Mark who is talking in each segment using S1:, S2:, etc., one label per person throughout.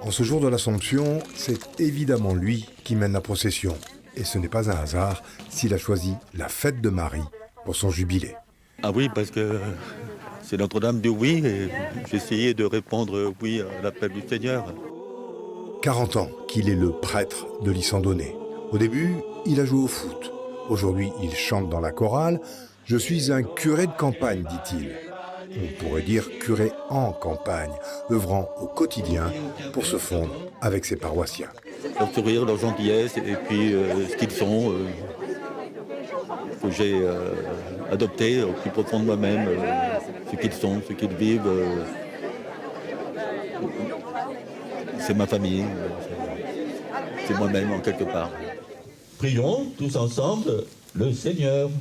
S1: En ce jour de l'Assomption, c'est évidemment lui qui mène la procession. Et ce n'est pas un hasard s'il a choisi la fête de Marie pour son jubilé.
S2: Ah oui, parce que c'est Notre-Dame du oui, et j'ai essayé de répondre oui à l'appel du Seigneur.
S1: 40 ans qu'il est le prêtre de l'Issandonné. Au début, il a joué au foot. Aujourd'hui, il chante dans la chorale. « Je suis un curé de campagne », dit-il. On pourrait dire curé en campagne, œuvrant au quotidien pour se fondre avec ses paroissiens.
S2: Leur sourire, leur gentillesse, et puis ce qu'ils sont, que j'ai adopté au plus profond de moi-même, ce qu'ils sont, ce qu'ils vivent. C'est ma famille, c'est moi-même en quelque part. Prions tous ensemble le Seigneur.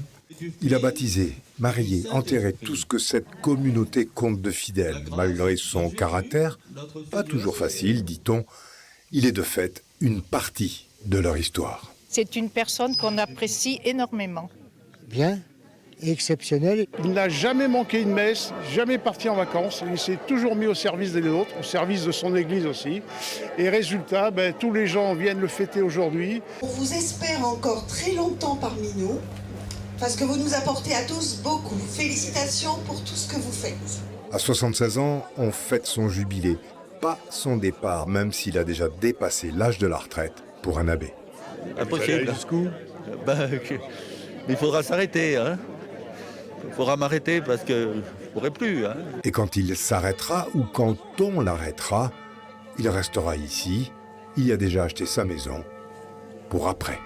S1: Il a baptisé, marié, enterré tout ce que cette communauté compte de fidèles. Malgré son caractère, pas toujours facile, dit-on, il est de fait une partie de leur histoire.
S3: C'est une personne qu'on apprécie énormément.
S4: Bien, exceptionnel.
S5: Il n'a jamais manqué une messe, jamais parti en vacances. Il s'est toujours mis au service des autres, au service de son église aussi. Et résultat, tous les gens viennent le fêter aujourd'hui.
S6: On vous espère encore très longtemps parmi nous, parce que vous nous apportez à tous beaucoup. Félicitations pour tout ce que vous faites.
S1: À 76 ans, on fête son jubilé, pas son départ, même s'il a déjà dépassé l'âge de la retraite pour un abbé.
S2: Impossible. Il faudra s'arrêter, hein. Il faudra m'arrêter parce que je ne pourrai plus. Hein.
S1: Et quand il s'arrêtera ou quand on l'arrêtera, il restera ici. Il a déjà acheté sa maison pour après.